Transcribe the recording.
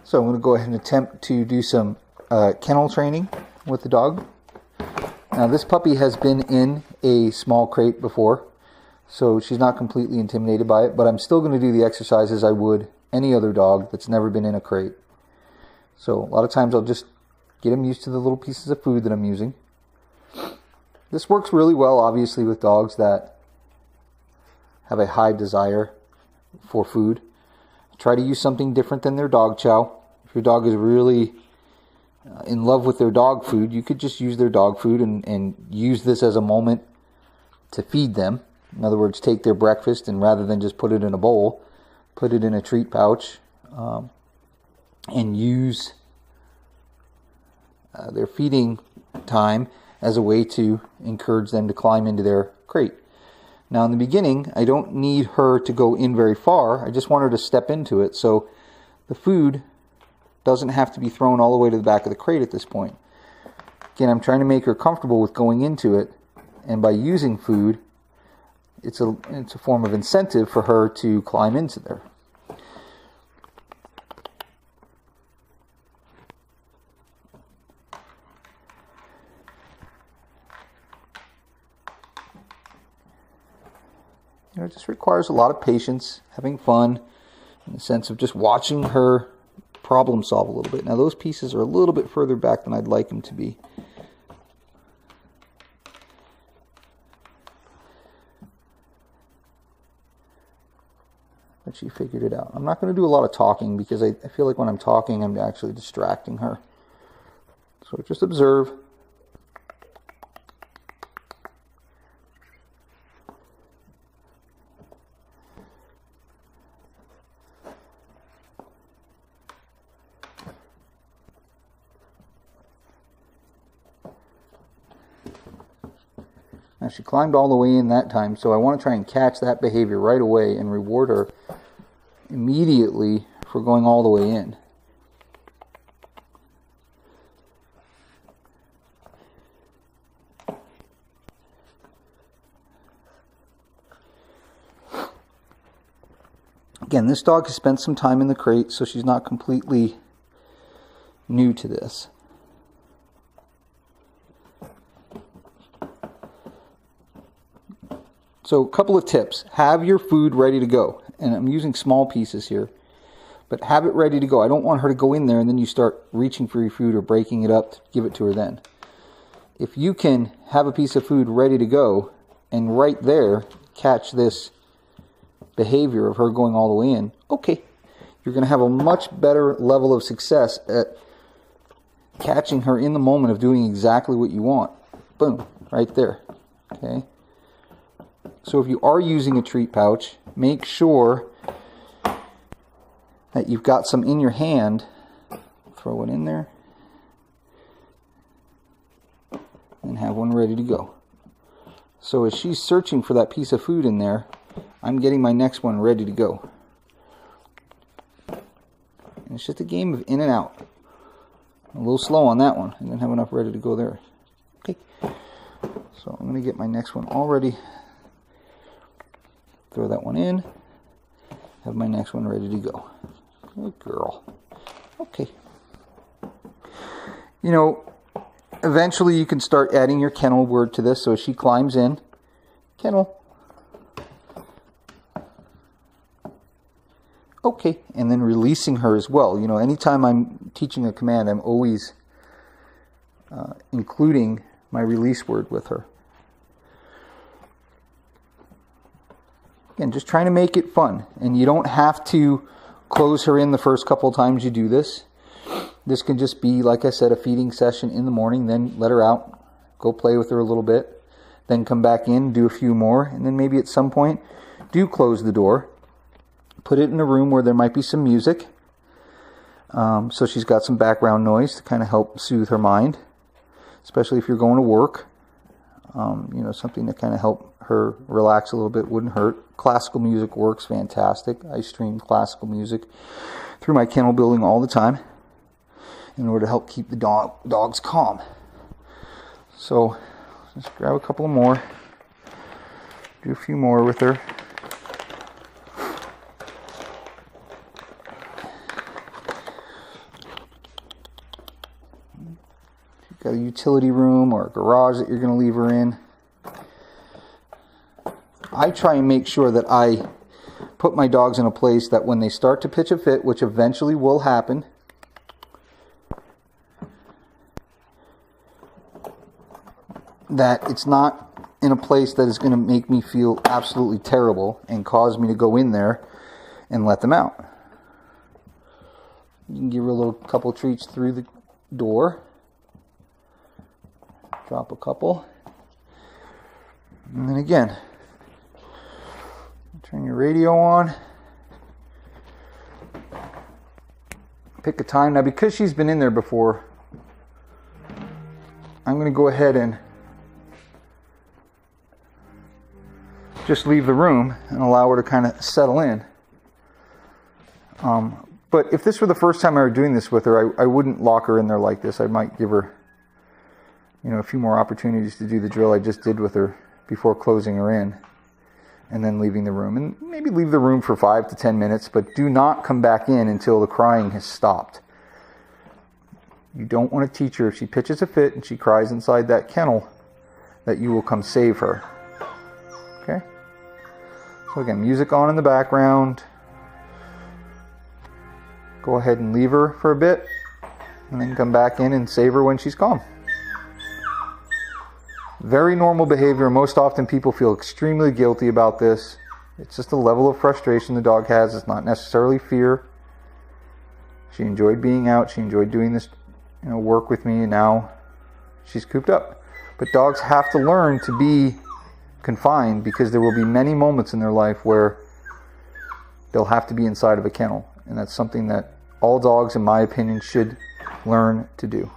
So I'm going to go ahead and attempt to do some kennel training with the dog. Now this puppy has been in a small crate before, so she's not completely intimidated by it, but I'm still going to do the exercises I would any other dog that's never been in a crate. So a lot of times I'll just get him used to the little pieces of food that I'm using. This works really well, obviously, with dogs that have a high desire for food. Try to use something different than their dog chow. If your dog is really in love with their dog food, you could just use their dog food and use this as a moment to feed them. In other words, take their breakfast and rather than just put it in a bowl, put it in a treat pouch and use their feeding time as a way to encourage them to climb into their crate. Now in the beginning, I don't need her to go in very far. I just want her to step into it, so the food doesn't have to be thrown all the way to the back of the crate at this point. Again, I'm trying to make her comfortable with going into it, and by using food, it's a form of incentive for her to climb into there. You know, it just requires a lot of patience, having fun, in the sense of just watching her problem solve a little bit. Now those pieces are a little bit further back than I'd like them to be. But she figured it out. I'm not going to do a lot of talking because I feel like when I'm talking I'm actually distracting her. So just observe. Now she climbed all the way in that time, so I want to try and catch that behavior right away and reward her immediately for going all the way in. Again, this dog has spent some time in the crate, so she's not completely new to this. So a couple of tips. Have your food ready to go. And I'm using small pieces here. But have it ready to go. I don't want her to go in there and then you start reaching for your food or breaking it up to give it to her then. If you can have a piece of food ready to go and right there catch this behavior of her going all the way in, okay, you're going to have a much better level of success at catching her in the moment of doing exactly what you want. Boom, right there. Okay. So if you are using a treat pouch, make sure that you've got some in your hand. Throw it in there. And have one ready to go. So as she's searching for that piece of food in there, I'm getting my next one ready to go. And it's just a game of in and out. A little slow on that one. I didn't have enough ready to go there. Okay. So I'm going to get my next one all ready. Throw that one in. Have my next one ready to go. Good girl. Okay. You know, eventually you can start adding your kennel word to this. So as she climbs in, kennel. Okay. And then releasing her as well. You know, anytime I'm teaching a command, I'm always including my release word with her. Again, just trying to make it fun. And you don't have to close her in the first couple of times you do this. This can just be, like I said, a feeding session in the morning. Then let her out. Go play with her a little bit. Then come back in, do a few more. And then maybe at some point, do close the door. Put it in a room where there might be some music. So she's got some background noise to kind of help soothe her mind. Especially if you're going to work. You know, something to kind of help her relax a little bit wouldn't hurt. Classical music works fantastic. I stream classical music through my kennel building all the time in order to help keep the dogs calm. So just grab a couple more. Do a few more with her. got a utility room or a garage that you're going to leave her in. I try and make sure that I put my dogs in a place that when they start to pitch a fit, which eventually will happen, that it's not in a place that is going to make me feel absolutely terrible and cause me to go in there and let them out. You can give her a little couple treats through the door. Drop a couple. And then again, turn your radio on. Pick a time. Now, because she's been in there before, I'm going to go ahead and just leave the room and allow her to kind of settle in. But if this were the first time I were doing this with her, I wouldn't lock her in there like this. I might give her, a few more opportunities to do the drill I just did with her before closing her in and then leaving the room. And maybe leave the room for 5 to 10 minutes, but do not come back in until the crying has stopped. You don't want to teach her, if she pitches a fit and she cries inside that kennel, that you will come save her. Okay? So again, music on in the background. Go ahead and leave her for a bit and then come back in and save her when she's calm. Very normal behavior. Most often people feel extremely guilty about this. It's just a level of frustration the dog has. It's not necessarily fear. She enjoyed being out. She enjoyed doing this, work with me, and now she's cooped up. But dogs have to learn to be confined, because there will be many moments in their life where they'll have to be inside of a kennel. And that's something that all dogs, in my opinion, should learn to do.